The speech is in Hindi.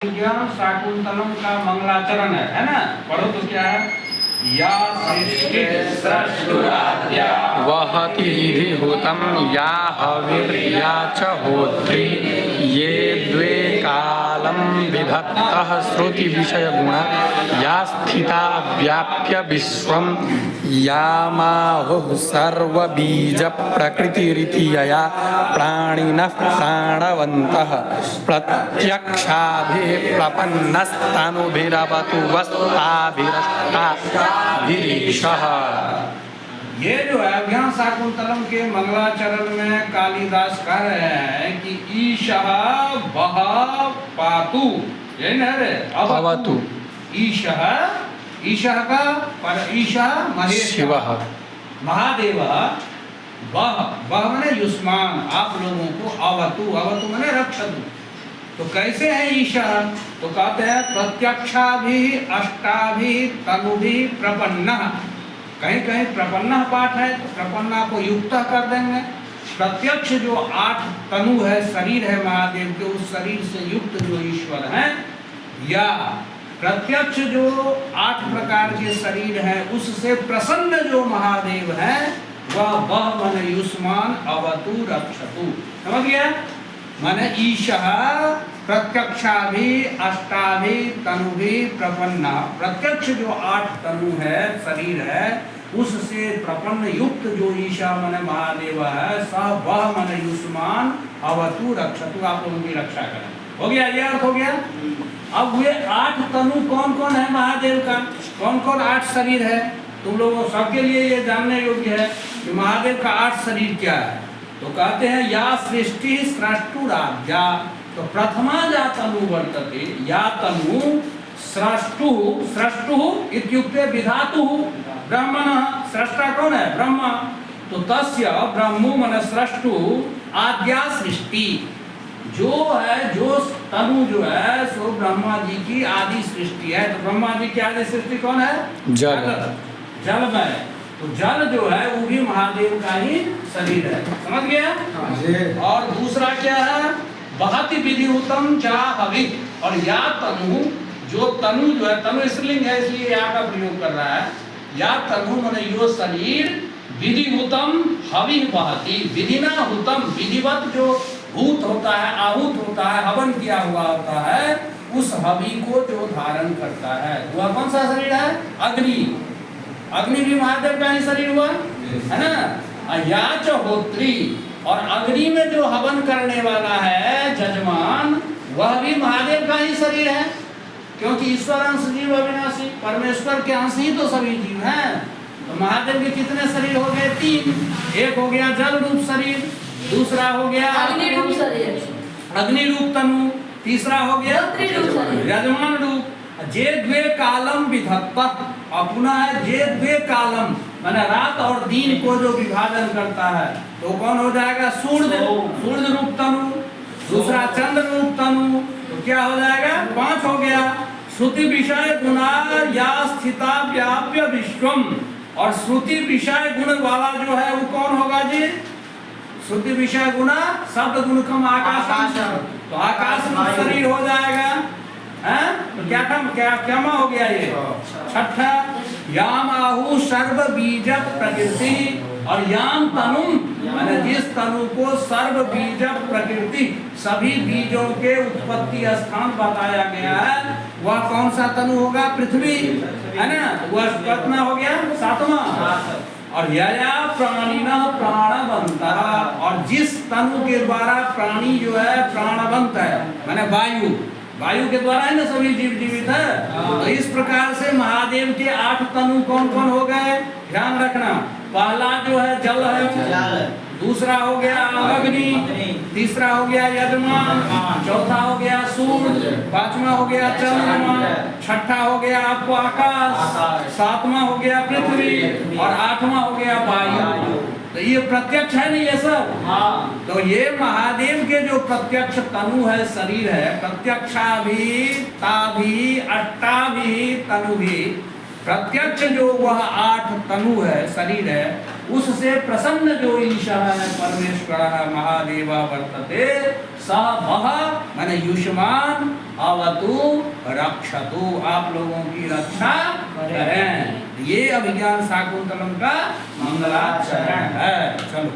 शाकुंतलम का मंगलाचरण है ना। पढ़ो तो क्या है। या वहति विधिभूतं या हविर्या च होत्री ये द्वे कालं विभक्तः श्रुति विषय गुणा या स्थिता व्याप्य विश्वं यामाहुः सर्वबीज प्रकृतिरिति यया प्राणिनः प्राणवन्तः प्रत्यक्षाभिः प्रपन्नस्तनुभिरवतु वस्ताभिरष्टाभिरीशः। ये जो है अभियान शाकुंतलम के मंगलाचरण में कालिदास कह रहे हैं कि ईशः वह पातु, ये न रे अवतु। ईशः, ईशः का पर ईशः महेश शिवः महादेव, वह माने युष्मान, आप लोगों को अवतु, अवतु माने रक्षतु। तो कैसे है ईशः? तो कहते हैं प्रत्यक्षाभि अष्टाभि तनुभि प्रपन्नः। कहीं कहीं प्रपन्नः पाठ है तो प्रपन्ना को युक्त कर देंगे। प्रत्यक्ष जो 8 तनु है, शरीर है महादेव के, उस शरीर से युक्त जो ईश्वर है, या प्रत्यक्ष जो 8 प्रकार के शरीर है उससे प्रसन्न जो महादेव है, वह मन युष्मान अवतु रक्षतु। समझ गया? माने ईशः प्रत्यक्षाभि अष्टाभि तनुभि प्रपन्ना, प्रत्यक्ष जो 8 तनु है, शरीर है, उससे प्रपन्न युक्त जो ईशा मन महादेव है, स वह मन युष्मान अवतु रक्षतु, आप लोगों की रक्षा करें। हो गया? ये अर्थ हो गया। अब हुए 8 तनु कौन कौन है महादेव का, कौन कौन 8 शरीर है? तुम लोगों सबके लिए ये जानने योग्य है कि महादेव का 8 शरीर क्या है। तो कहते हैं या सृष्टि स्रष्टुराज्ञा, तो प्रथमा जा तनु वर्तते, या तनु स्रष्टु, स्रष्टु इत्युक्ते विधातु ब्रह्मणः, स्रष्टा कौन है? ब्रह्मा। तो तस्य ब्रह्मो मन स्रष्टु आद्या सृष्टि, जो है जो तनु जो है सो ब्रह्मा जी की आदि सृष्टि है। तो ब्रह्मा जी की आदि सृष्टि कौन है? जल, जल में। तो जल जो है वो भी महादेव का ही शरीर है। समझ गया? और दूसरा क्या है? बहति विधिहुतम चा हवि, और या तनु, जो तनु जो है, तनु स्त्रीलिंग है इसलिए या का प्रयोग कर रहा है। या तनु माने यो शरीर, विधिहुतम हवि बहति, विधिना हुतम, विधिवत जो भूत होता है, आहूत होता है, हवन किया हुआ होता है, उस हवि को जो धारण करता है वह कौन सा शरीर है? अग्नि। अग्नि भी महादेव का ही शरीर हुआ है ना। या च होत्री, और अग्नि में जो हवन करने वाला है जजमान, वह भी महादेव का ही शरीर है, क्योंकि ईश्वर अंश जीव अविनाशी, परमेश्वर के अंश ही तो सभी जीव हैं। तो महादेव के कितने शरीर हो गए? 3। एक हो गया जल रूप शरीर, दूसरा हो गया अग्नि रूप तनु, तीसरा हो गया यजमान रूप। जे द्वे कालम विधत्तः, अपना है जे द्वे कालम माने रात और दिन को जो विभाजन करता है, तो कौन हो जाएगा? सूर्य, सूर्य रूप तनु। दूसरा चंद्र रूप तनु, तो क्या हो जाएगा? 5 हो गया। श्रुति विषय गुणा या स्थिता व्याप्य विश्वम, और श्रुति विषय गुण वाला जो है वो कौन होगा जी? श्रुति विषय गुणा शब्द गुण कम आकाश, तो आकाश में शरीर हो जाएगा। हैं? तो क्या हो गया ये? छठा याम आहु सर्व बीज प्रकृति, और याम तनु माने जिस तनु को सर्व बीज प्रकृति, सभी बीजों के उत्पत्ति स्थान बताया गया है, वह कौन सा तनु होगा? पृथ्वी, है ना। वह कितना हो गया? 7वां। और यया प्राणिनः प्राणवन्तः, और जिस तनु के द्वारा प्राणी जो है प्राणवंत है, माने वायु, वायु के द्वारा है ना सभी जीव जीवित है। तो इस प्रकार से महादेव के 8 तनु कौन कौन हो गए? ध्यान रखना। पहला जो है जल है, दूसरा हो गया अग्नि, तीसरा हो गया यजमान, चौथा हो गया सूर्य, 5वां हो गया चंद्रमा, छठा हो गया आपको आकाश, 7वां हो गया पृथ्वी, और 8वां हो गया वायु। तो ये प्रत्यक्ष है नहीं ये सब? तो ये महादेव के जो प्रत्यक्ष तनु है, शरीर है, प्रत्यक्षाभि ताभि अष्टाभि तनुभि, प्रत्यक्ष जो वह 8 तनु है, शरीर है, उससे प्रसन्न जो ईशः है, परमेश्वर महादेव वर्तते, स सह वह माने युष्मान अवतु रक्षतु, आप लोगों की रक्षा करें। ये अभिज्ञान शाकुंतलम का मंगलाचरण है। चलो